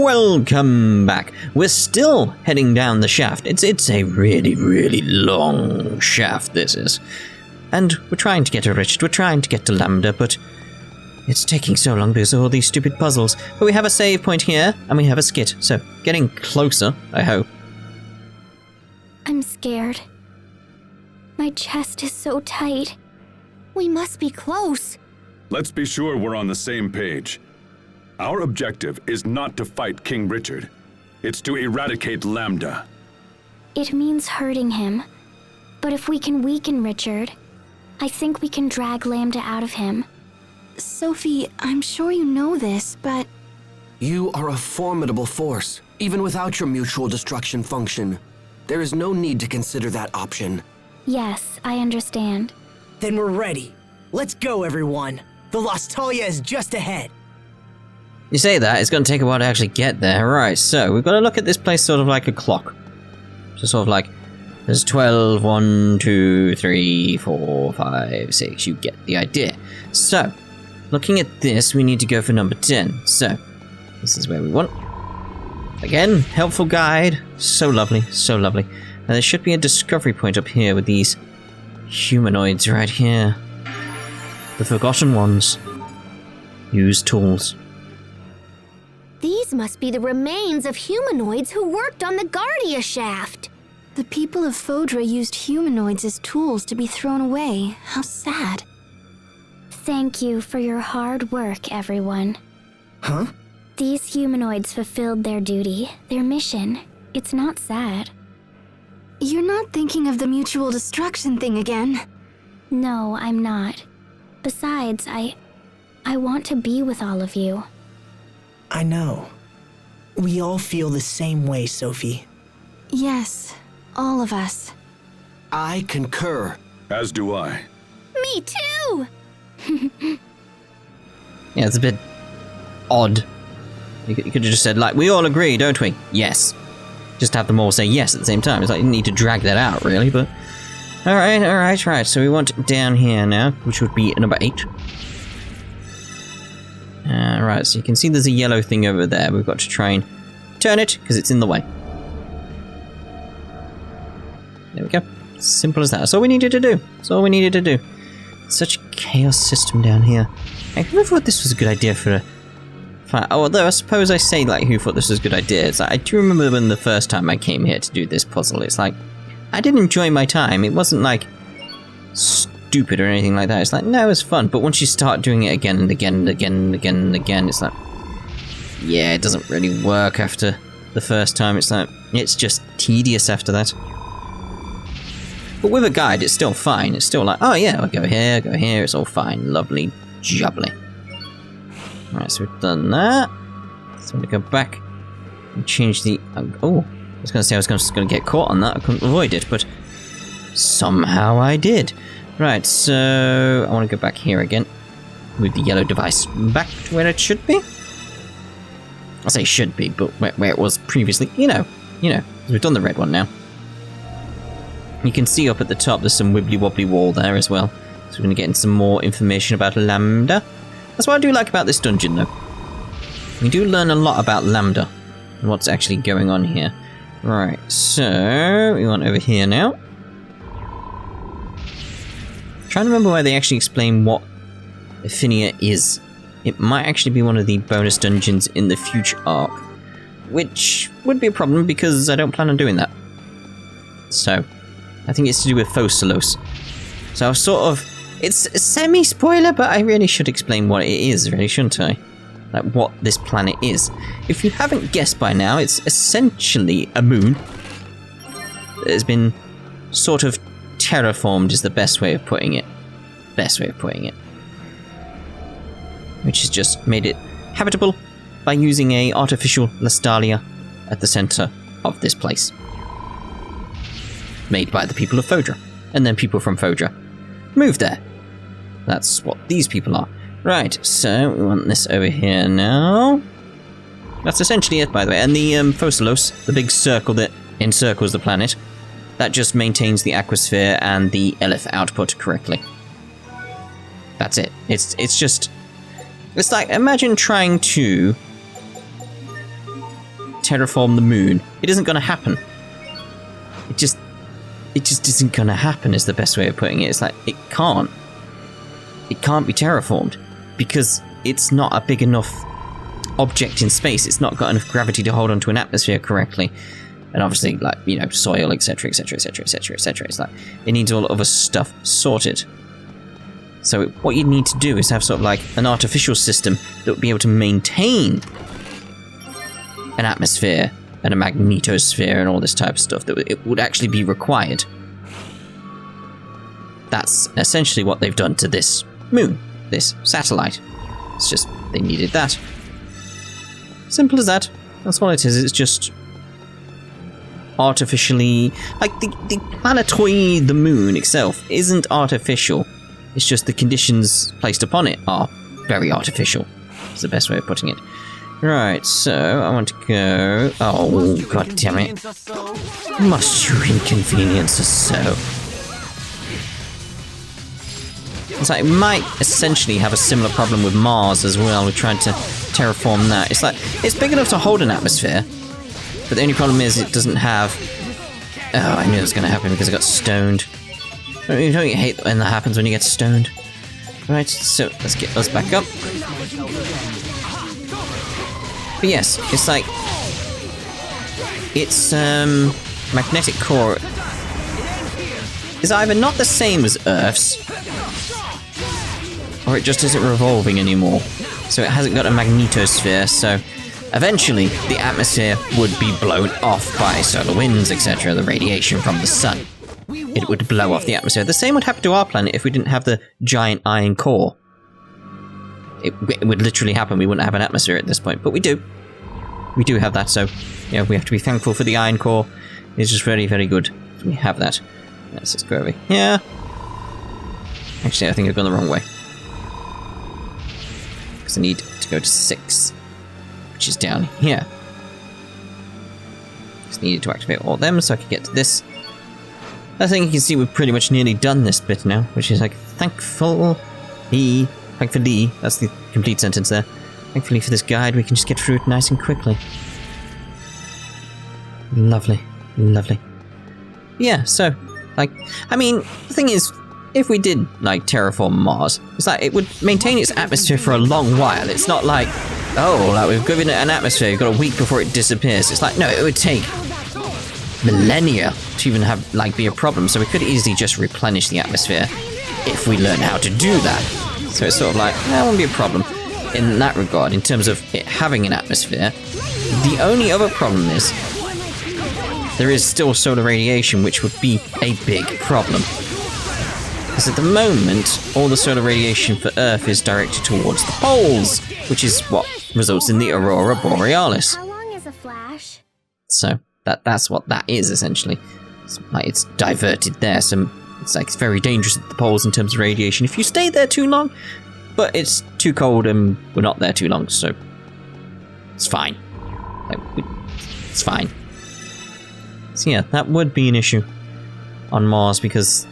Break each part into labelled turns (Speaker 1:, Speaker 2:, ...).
Speaker 1: Welcome back. We're still heading down the shaft. It's a really, really long shaft, this is. And we're trying to get to Richard, we're trying to get to Lambda, but it's taking so long because of all these stupid puzzles. But we have a save point here, and we have a skit, so getting closer, I hope.
Speaker 2: I'm scared. My chest is so tight. We must be close.
Speaker 3: Let's be sure we're on the same page. Our objective is not to fight King Richard. It's to eradicate Lambda.
Speaker 2: It means hurting him. But if we can weaken Richard, I think we can drag Lambda out of him. Sophie, I'm sure you know this, but...
Speaker 4: You are a formidable force, even without your mutual destruction function. There is no need to consider that option.
Speaker 2: Yes, I understand.
Speaker 5: Then we're ready. Let's go, everyone. The Totallllly is just ahead.
Speaker 1: You say that, it's going to take a while to actually get there. Right, so we've got to look at this place sort of like a clock. So sort of like, there's 12, 1, 2, 3, 4, 5, 6. You get the idea. So, looking at this, we need to go for number 10. So, this is where we want. Again, helpful guide. So lovely, so lovely. Now there should be a discovery point up here with these humanoids right here. The forgotten ones. Use tools.
Speaker 6: These must be the remains of humanoids who worked on the Guardia shaft.
Speaker 2: The people of Fodra used humanoids as tools to be thrown away. How sad. Thank you for your hard work, everyone.
Speaker 5: Huh?
Speaker 2: These humanoids fulfilled their duty, their mission. It's not sad. You're not thinking of the mutual destruction thing again? No, I'm not. Besides, I want to be with all of you.
Speaker 5: I know. We all feel the same way, Sophie.
Speaker 2: Yes, all of us.
Speaker 4: I concur.
Speaker 3: As do I.
Speaker 6: Me too!
Speaker 1: Yeah, it's a bit odd. You could have just said, like, we all agree, don't we? Yes. Just have them all say yes at the same time. It's like, you need to drag that out, really, but... Alright. So we want down here now, which would be number 8. Right, so you can see there's a yellow thing over there. We've got to try and turn it, because it's in the way. There we go. Simple as that. That's all we needed to do. That's all we needed to do. Such a chaos system down here. I never thought this was a good idea for a... although I suppose I say, like, who thought this was a good idea. It's like, I do remember when the first time I came here to do this puzzle, it's like, I did enjoy my time. It wasn't, like, stupid or anything like that. It's like, no, it was fun. But once you start doing it again and again and again and again and again, it's like, yeah, it doesn't really work after the first time. It's like, it's just tedious after that. But with a guide, it's still fine. It's still like, oh yeah, I'll go here, it's all fine. Lovely jubbly. Alright, so we've done that. So I'm going to go back and change the... oh, I was going to say I was just going to get caught on that. I couldn't avoid it, but somehow I did. Right, so I want to go back here again. Move the yellow device back to where it should be. I say should be, but where it was previously. You know, we've done the red one now. You can see up at the top there's some wibbly-wobbly wall there as well. So we're going to get in some more information about Lambda. That's what I do like about this dungeon, though. We do learn a lot about Lambda and what's actually going on here. Right, so we want over here now. Trying to remember where they actually explain what Affinia is. It might actually be one of the bonus dungeons in the future arc, which would be a problem because I don't plan on doing that. So, I think it's to do with Fossilos. So I've sort of... It's a semi-spoiler, but I really should explain what it is, really, shouldn't I? Like, what this planet is. If you haven't guessed by now, it's essentially a moon that has been sort of terraformed is the best way of putting it. Which has just made it habitable by using a artificial Lhant at the center of this place. Made by the people of Fodra. And then people from Fodra moved there. That's what these people are. Right, so we want this over here now. That's essentially it, by the way. And the Fossilos, the big circle that encircles the planet, that just maintains the aquasphere and the Elif output correctly. That's it. It's just... It's like, imagine trying to terraform the moon. It isn't going to happen. It just isn't going to happen is the best way of putting it. It's like, it can't. It can't be terraformed because it's not a big enough object in space. It's not got enough gravity to hold onto an atmosphere correctly. And obviously, like, you know, soil, etc, etc, etc, etc, etc. It's like, it needs all other stuff sorted. So what you need to do is have sort of like an artificial system that would be able to maintain an atmosphere and a magnetosphere and all this type of stuff that it would actually be required. That's essentially what they've done to this moon, this satellite. It's just, they needed that. Simple as that. That's all it is. It's just artificially, like the planetoid, the moon itself isn't artificial. It's just the conditions placed upon it are very artificial. Is the best way of putting it. Right, so I want to go. Oh, god damn it! Must you inconvenience us so? It's like, it might essentially have a similar problem with Mars as well. We're trying to terraform that. It's like, it's big enough to hold an atmosphere, but the only problem is it doesn't have. Oh, I knew it was going to happen because I got stoned. Don't you hate when that happens when you get stoned? Right, so let's get us back up. But yes, it's like, its magnetic core is either not the same as Earth's, or it just isn't revolving anymore. So it hasn't got a magnetosphere, so eventually the atmosphere would be blown off by solar winds, etc., the radiation from the sun. It would blow off the atmosphere. The same would happen to our planet if we didn't have the giant iron core. It would literally happen. We wouldn't have an atmosphere at this point, but we do. We do have that, so yeah, we have to be thankful for the iron core. It's just very, very good. We have that. Let's just go over here. Actually, I think I've gone the wrong way. Because I need to go to 6, which is down here. Just needed to activate all of them so I could get to this. I think you can see we've pretty much nearly done this bit now, which is like, thankfully, that's the complete sentence there. Thankfully for this guide, we can just get through it nice and quickly. Lovely, lovely. Yeah, so, like, I mean, the thing is, if we did, like, terraform Mars, it's like, it would maintain its atmosphere for a long while. It's not like, oh, like, we've given it an atmosphere, we've got a week before it disappears. It's like, no, it would take millennia to even have, like, be a problem. So we could easily just replenish the atmosphere if we learn how to do that. So it's sort of like, that won't be a problem in that regard, in terms of it having an atmosphere. The only other problem is there is still solar radiation, which would be a big problem. Because at the moment, all the solar radiation for Earth is directed towards the poles, which is what results in the Aurora Borealis.
Speaker 6: How long is a flash?
Speaker 1: So that's what that is, essentially. It's diverted there, so it's like, it's very dangerous at the poles in terms of radiation if you stay there too long, but it's too cold and we're not there too long, so it's fine. It's fine. So yeah, that would be an issue on Mars, because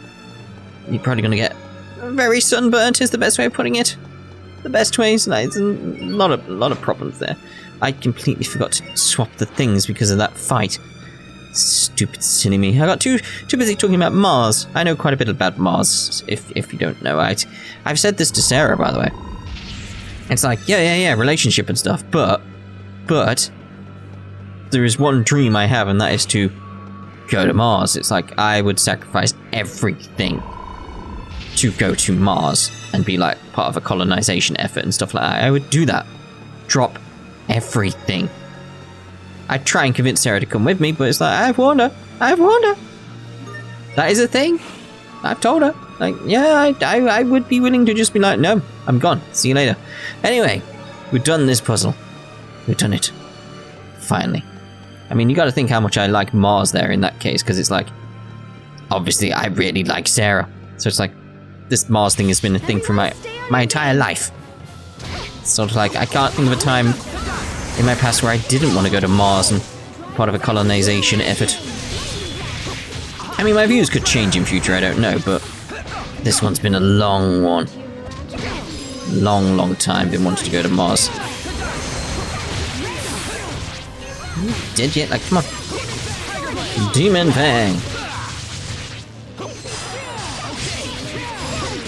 Speaker 1: you're probably going to get very sunburnt is the best way of putting it. The best way is, like, there's a lot of problems there. I completely forgot to swap the things because of that fight. Stupid, silly me. I got too busy talking about Mars. I know quite a bit about Mars, if you don't know. I've said this to Sarah, by the way. It's like, yeah, relationship and stuff, but there is one dream I have, and that is to go to Mars. It's like, I would sacrifice everything to go to Mars and be like part of a colonization effort and stuff like that. I would do that. Drop everything. I'd try and convince Sarah to come with me, but it's like, I've warned her. That is a thing. I've told her. Like, yeah, I would be willing to just be like, no, I'm gone. See you later. Anyway, we've done this puzzle. We've done it. Finally. I mean, you got to think how much I like Mars there in that case, because it's like, obviously, I really like Sarah. So it's like, this Mars thing has been a thing for my entire life. It's sort of like, I can't think of a time in my past where I didn't want to go to Mars and part of a colonization effort. I mean, my views could change in future, I don't know, but this one's been a long one. Long time been wanting to go to Mars. Dead yet? Like, come on. Demon Fang.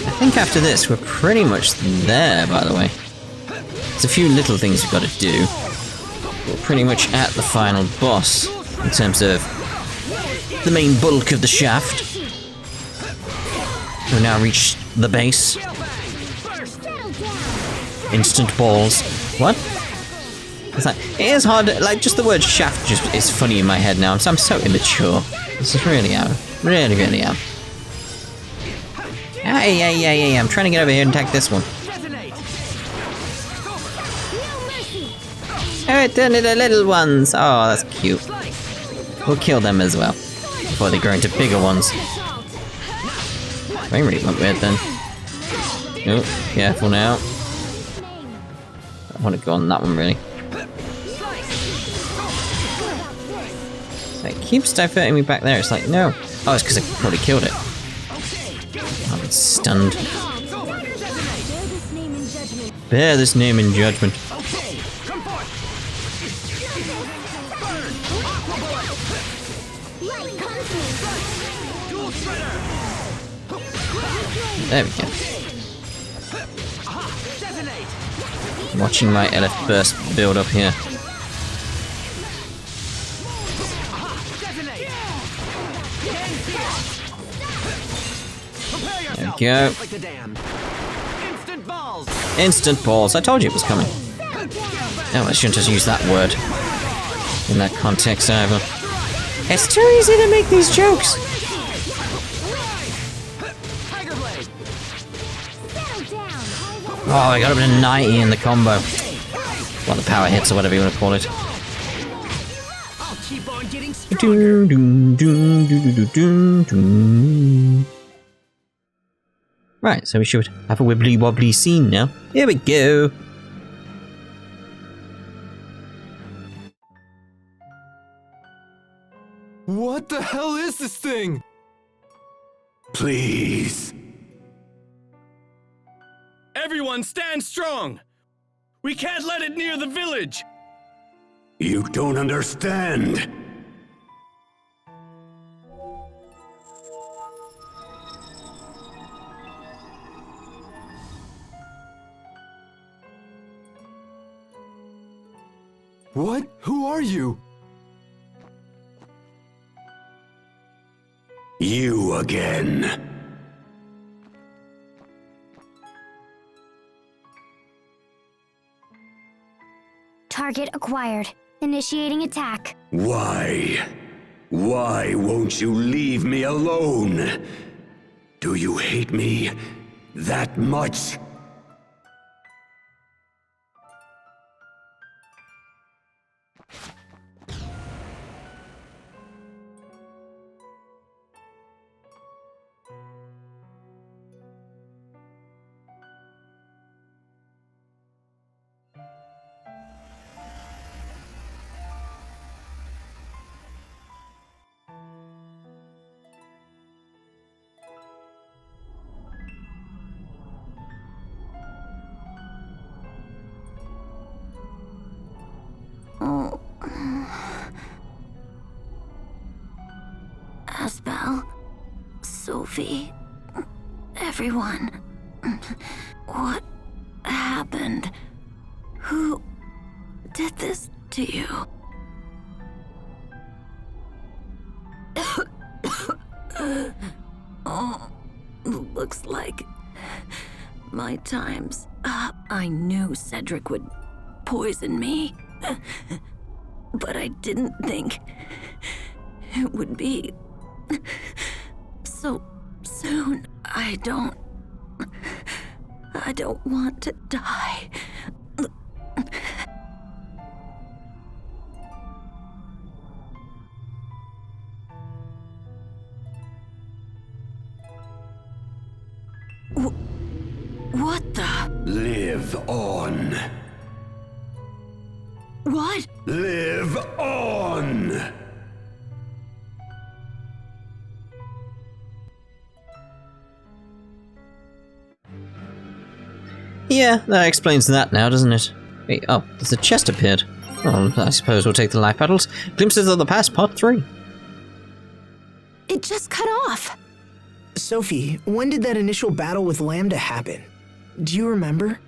Speaker 1: I think after this, we're pretty much there, by the way. There's a few little things we've got to do. We're pretty much at the final boss, in terms of the main bulk of the shaft. We've now reached the base. Instant balls. What? It's like, it is hard, like, just the word shaft just is funny in my head now. I'm so immature. This is really am. Really am. Hey, I'm trying to get over here and attack this one. Oh, the little ones. Oh, that's cute. We'll kill them as well, before they grow into bigger ones. Frame rate went weird then. Oh, careful now. I want to go on that one, really. So it keeps diverting me back there. It's like, no. Oh, it's because I probably killed it. I'm stunned. Bear this name in judgment. There we go. Watching my LF burst build up here. There we go. Instant balls. I told you it was coming. Oh, I shouldn't have used that word in that context either. It's too easy to make these jokes. Oh, I got up to 90 in the combo. Well, the power hits or whatever you want to call it. Right, so we should have a wibbly wobbly scene now. Here we go.
Speaker 7: What the hell is this thing?
Speaker 3: Please.
Speaker 7: Everyone stand strong! We can't let it near the village!
Speaker 3: You don't understand.
Speaker 7: What? Who are you?
Speaker 3: You again.
Speaker 2: Target acquired. Initiating attack.
Speaker 3: Why? Why won't you leave me alone? Do you hate me that much?
Speaker 2: Asbel, Sophie, everyone. What happened? Who did this to you? Oh, looks like my time's up. I knew Cedric would poison me, but I didn't think it would be so soon. I don't want to die. What the?
Speaker 3: Live on.
Speaker 2: What?
Speaker 3: Live on!
Speaker 1: Yeah, that explains that now, doesn't it? Wait, oh, there's a chest appeared. Well, I suppose we'll take the life battles. Glimpses of the Past, Part 3.
Speaker 2: It just cut off.
Speaker 5: Sophie, when did that initial battle with Lambda happen? Do you remember?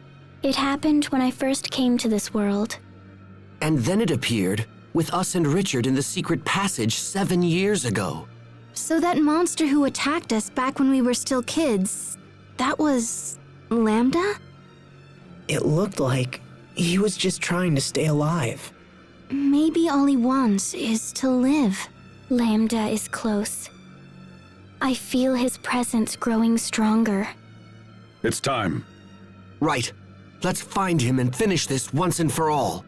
Speaker 2: It happened when I first came to this world.
Speaker 4: And then it appeared with us and Richard in the secret passage 7 years ago.
Speaker 2: So that monster who attacked us back when we were still kids, that was Lambda?
Speaker 5: It looked like he was just trying to stay alive.
Speaker 2: Maybe all he wants is to live. Lambda is close. I feel his presence growing stronger.
Speaker 3: It's time.
Speaker 4: Right. Let's find him and finish this once and for all.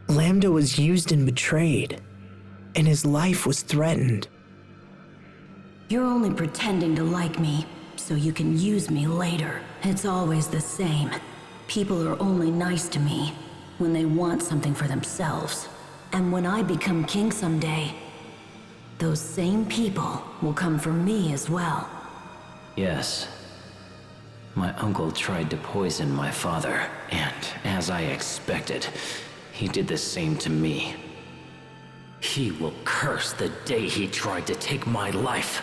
Speaker 5: Lambda was used and betrayed, and his life was threatened.
Speaker 8: You're only pretending to like me, so you can use me later. It's always the same. People are only nice to me when they want something for themselves. And when I become king someday, those same people will come for me as well.
Speaker 9: Yes. My uncle tried to poison my father, and as I expected, he did the same to me. He will curse the day he tried to take my life.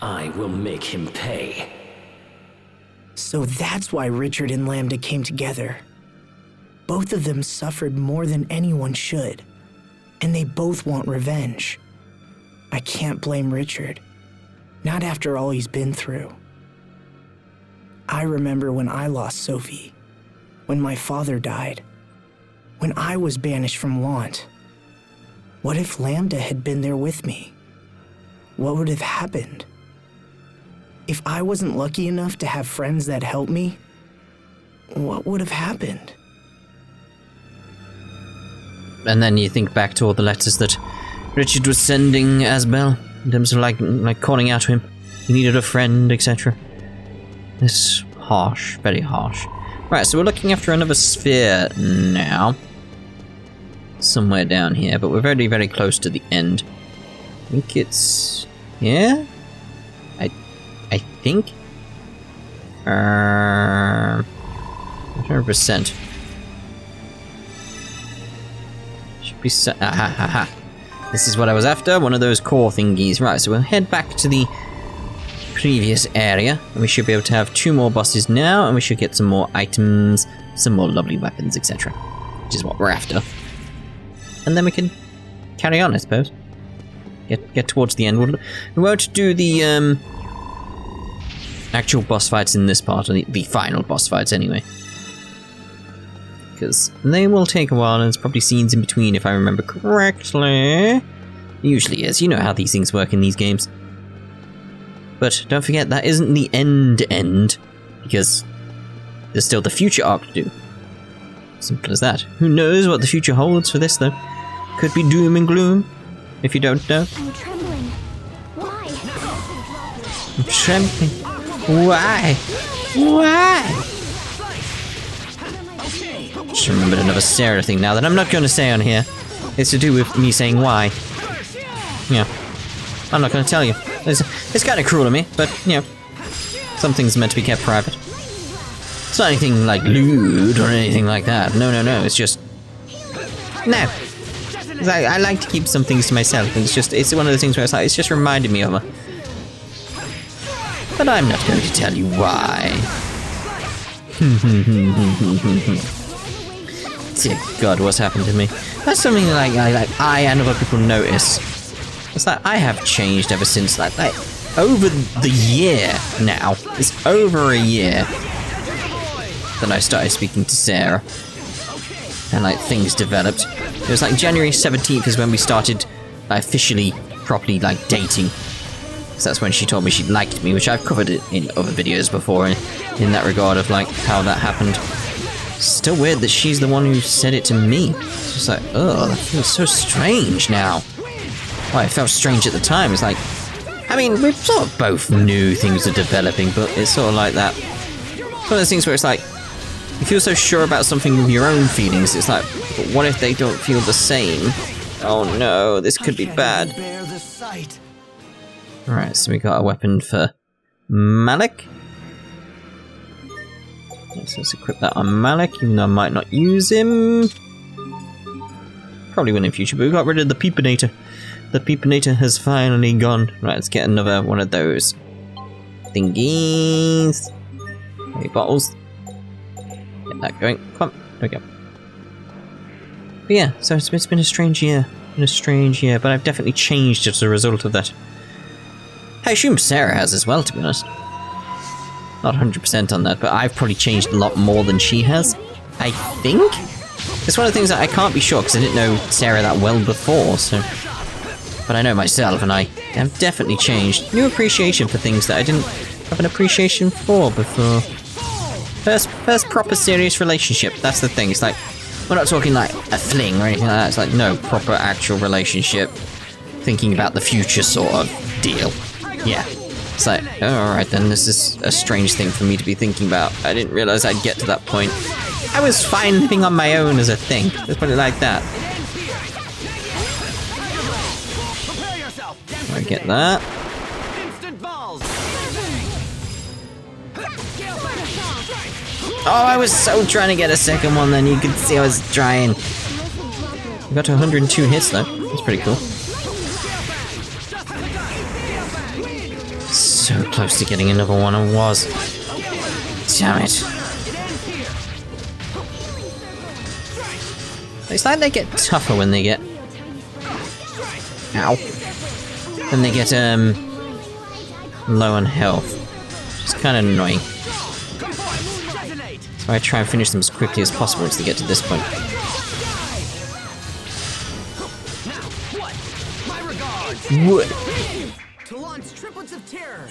Speaker 9: I will make him pay.
Speaker 5: So that's why Richard and Lambda came together. Both of them suffered more than anyone should, and they both want revenge. I can't blame Richard, not after all he's been through. I remember when I lost Sophie, when my father died, when I was banished from Lhant. What if Lambda had been there with me? What would have happened? If I wasn't lucky enough to have friends that helped me, what would have happened?
Speaker 1: And then you think back to all the letters that Richard was sending Asbel, in terms of like calling out to him. He needed a friend, etc. It's harsh, very harsh. Right, so we're looking after another sphere now. Somewhere down here, but we're very, very close to the end. I think it's... yeah? I think? 100%. Should be set. This is what I was after, one of those core thingies. Right, so we'll head back to the previous area, and we should be able to have 2 more bosses now, and we should get some more items, some more lovely weapons, etc. Which is what we're after. And then we can carry on, I suppose. Get towards the end. We won't do the actual boss fights in this part, or the final boss fights anyway. Because they will take a while, and there's probably scenes in between if I remember correctly. Usually is, you know how these things work in these games. But don't forget, that isn't the end, because there's still the future arc to do. Simple as that. Who knows what the future holds for this, though? Could be doom and gloom, if you don't know.
Speaker 2: I'm trembling. Why?
Speaker 1: I'm trembling. Why? Why? Just remembered another Sarah thing now that I'm not going to say on here. It's to do with me saying why. Yeah. I'm not going to tell you. It's kind of cruel of me, but, you know, some things are meant to be kept private. It's not anything like lewd or anything like that. No, it's just... no. I like to keep some things to myself, and it's one of those things where it's just reminded me of her. But I'm not going to tell you why. Dear God, what's happened to me? That's something like I and other people notice. It's like I have changed ever since like over the year now. It's over a year that I started speaking to Sarah, and like things developed. It was like January 17th is when we started officially, properly like dating. So that's when she told me she liked me, which I've covered it in other videos before in that regard of like how that happened. Still weird that she's the one who said it to me. It's just like, oh, that feels so strange now. Well, it felt strange at the time. It's like, I mean, we sort of both knew things were developing, but it's sort of like that. It's one of those things where it's like, you feel so sure about something with your own feelings, it's like, but what if they don't feel the same? Oh no, this could be bad. Alright, so we got a weapon for Malik. So let's equip that on Malik, even though I might not use him. Probably will in future, but we got rid of the Peepinator. The Peepinator has finally gone. Right, let's get another one of those thingies. Hey, bottles. Get that going. Come on, there we go. But yeah, so it's been a strange year. But I've definitely changed as a result of that. I assume Sarah has as well, to be honest. Not 100% on that, but I've probably changed a lot more than she has. I think? It's one of the things that I can't be sure, because I didn't know Sarah that well before, so... But I know myself, and I have definitely changed. New appreciation for things that I didn't have an appreciation for before. First proper serious relationship, that's the thing. It's like, we're not talking like a fling or anything like that. It's like, no, proper actual relationship. Thinking about the future sort of deal. Yeah. It's like, oh, alright then, this is a strange thing for me to be thinking about. I didn't realise I'd get to that point. I was fine living on my own as a thing. Let's put it like that. I get that. Oh, I was so trying to get a second one then. You could see I was trying. We got to 102 hits though. That's pretty cool. So close to getting another one, I was. Damn it. It's like they get tougher when they get... Ow. When they get, low on health. It's kind of annoying. So I try and finish them as quickly as possible once they get to this point. What?
Speaker 4: Tallall's triplets of terror!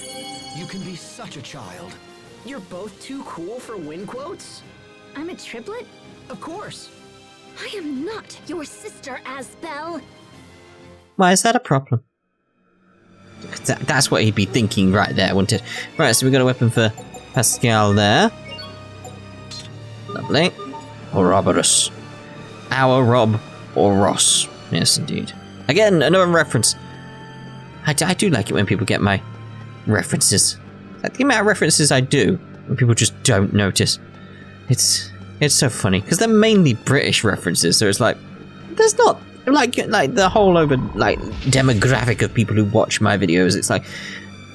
Speaker 4: You can be such a child. You're both too cool for win quotes?
Speaker 6: I'm a triplet?
Speaker 4: Of course.
Speaker 6: I am not your sister, Asbel.
Speaker 1: Why is that a problem? That's what he'd be thinking right there, wouldn't it? Right, so we got a weapon for Pascal there. Lovely. Ouroboros. Our Rob or Ross. Yes, indeed. Again, another reference. I do like it when people get my references. Like the amount of references I do when people just don't notice. It's so funny because they're mainly British references. So it's like there's not like the whole over like demographic of people who watch my videos. It's like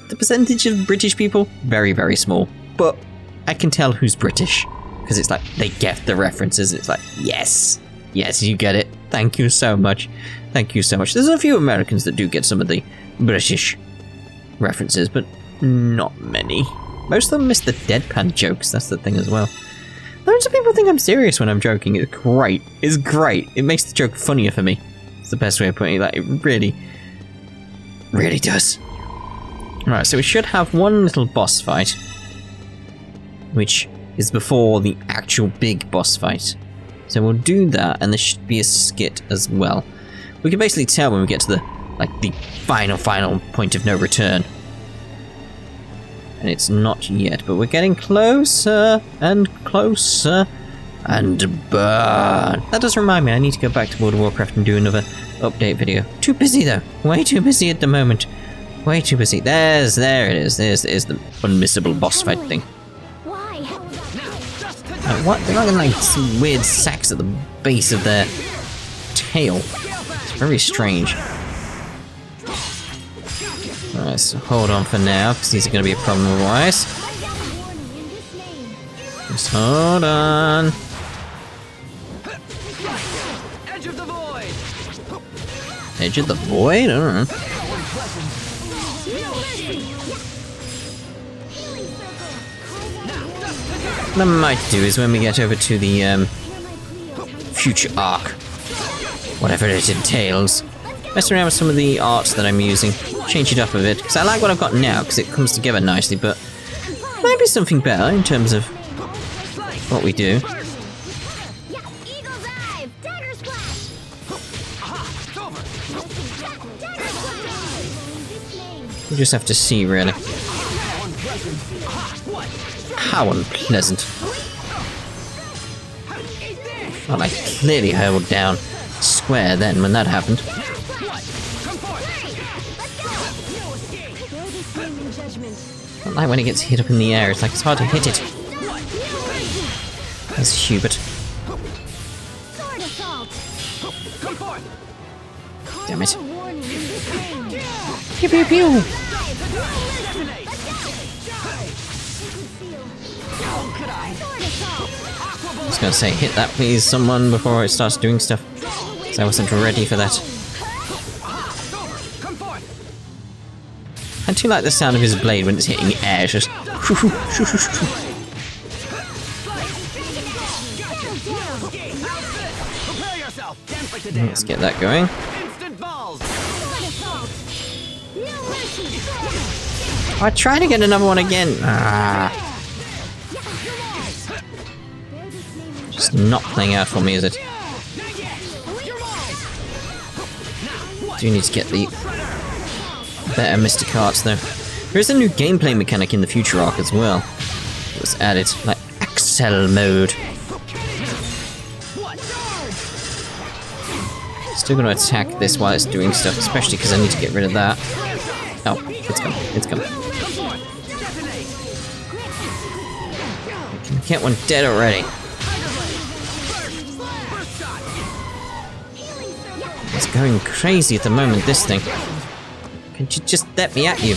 Speaker 1: the percentage of British people very, very small. But I can tell who's British because it's like they get the references. It's like yes, you get it. Thank you so much. Thank you so much. There's a few Americans that do get some of the British references, but not many. Most of them miss the deadpan jokes, that's the thing as well. Loads of people think I'm serious when I'm joking. It's great. It's great. It makes the joke funnier for me. It's the best way of putting it. Like, it really, really does. Right, so we should have one little boss fight, which is before the actual big boss fight. So we'll do that, and there should be a skit as well. We can basically tell when we get to the final point of no return. And it's not yet, but we're getting closer and closer. And burn. That does remind me, I need to go back to World of Warcraft and do another update video. Too busy though. Way too busy at the moment. Way too busy. There it is. There's the unmissable boss fight thing.
Speaker 6: Why?
Speaker 1: What? They're not like some weird sacs at the base of their tail. It's very strange. Alright, so hold on for now, because these are going to be a problem otherwise. Just hold on.
Speaker 4: Edge of the void!
Speaker 1: Edge of the void? I don't know. What I might do is when we get over to the future arc, whatever it entails, mess around with some of the arts that I'm using, change it up a bit, because I like what I've got now, because it comes together nicely, but maybe something better in terms of what we do. We just have to see, really. How unpleasant. Well, I clearly held down square then when that happened. I like when it gets hit up in the air, it's like it's hard to hit it. There's Hubert. Damn it. Pew pew pew! I was gonna say, hit that please, someone, before it starts doing stuff. Because I wasn't ready for that. I do like the sound of his blade when it's hitting air, it's just... Let's get that going. I tried to get another one again. Just not playing out for me, is it? Do need to get the better Mystic Arts though. There is a new gameplay mechanic in the future arc as well. It was added, like Axel mode. Still gonna attack this while it's doing stuff, especially because I need to get rid of that. Oh, it's coming, it's coming. Can get one dead already. It's going crazy at the moment, this thing. Can't you just let me at you?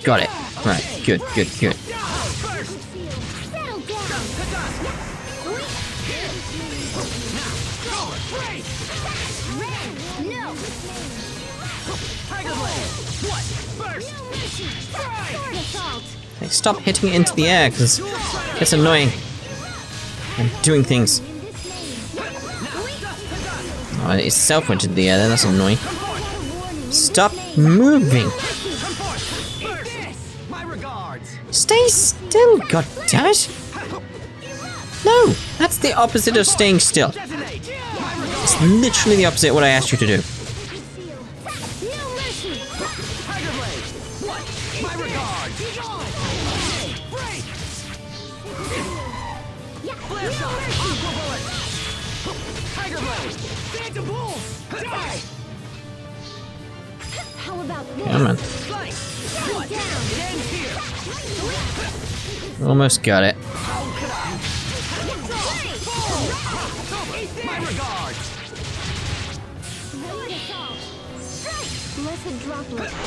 Speaker 1: Got it. Right, good, good, good. Hey, stop hitting it into the air, because it's annoying. I'm doing things. Oh, it itself went into the air then, that's annoying. Stop moving! Stay still, goddammit! No! That's the opposite of staying still. It's literally the opposite of what I asked you to do. Come on. Almost got it.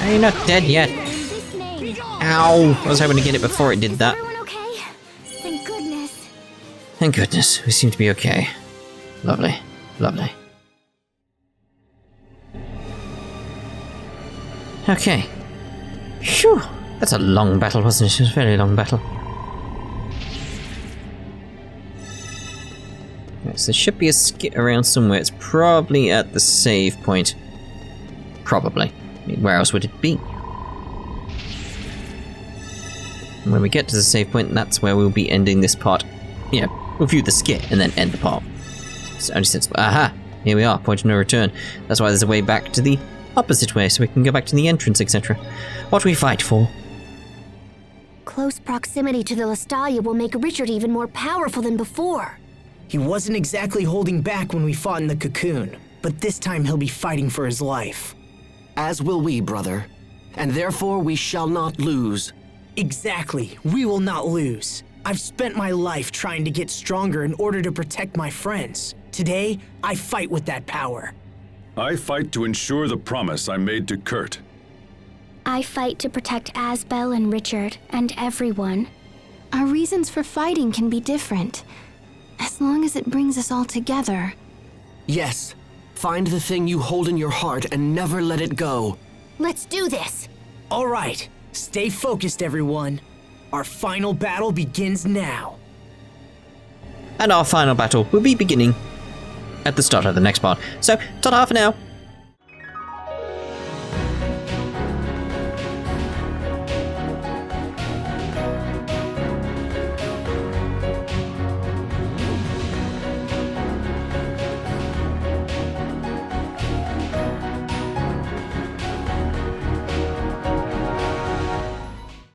Speaker 1: Are you not dead yet? Ow! I was hoping to get it before it did that.
Speaker 2: Thank goodness.
Speaker 1: Thank goodness, we seem to be okay. Lovely, lovely. Okay. Phew! That's a long battle, wasn't it? It was a very long battle. Okay, so there should be a skit around somewhere. It's probably at the save point. Probably. I mean, where else would it be? And when we get to the save point, that's where we'll be ending this part. You know, we'll view the skit and then end the part. It's only sensible. Aha! Here we are, point of no return. That's why there's a way back to the opposite way, so we can go back to the entrance, etc. What do we fight for?
Speaker 6: Close proximity to the Lhant will make Richard even more powerful than before.
Speaker 5: He wasn't exactly holding back when we fought in the cocoon, but this time he'll be fighting for his life.
Speaker 4: As will we, brother. And therefore we shall not lose.
Speaker 5: Exactly. We will not lose. I've spent my life trying to get stronger in order to protect my friends. Today, I fight with that power.
Speaker 10: I fight to ensure the promise I made to Kurt.
Speaker 2: I fight to protect Asbel and Richard and everyone. Our reasons for fighting can be different, as long as it brings us all together.
Speaker 4: Yes. Find the thing you hold in your heart and never let it go.
Speaker 6: Let's do this!
Speaker 5: All right. Stay focused, everyone. Our final battle begins now.
Speaker 1: And our final battle will be beginning at the start of the next part. So, ta-ta for now.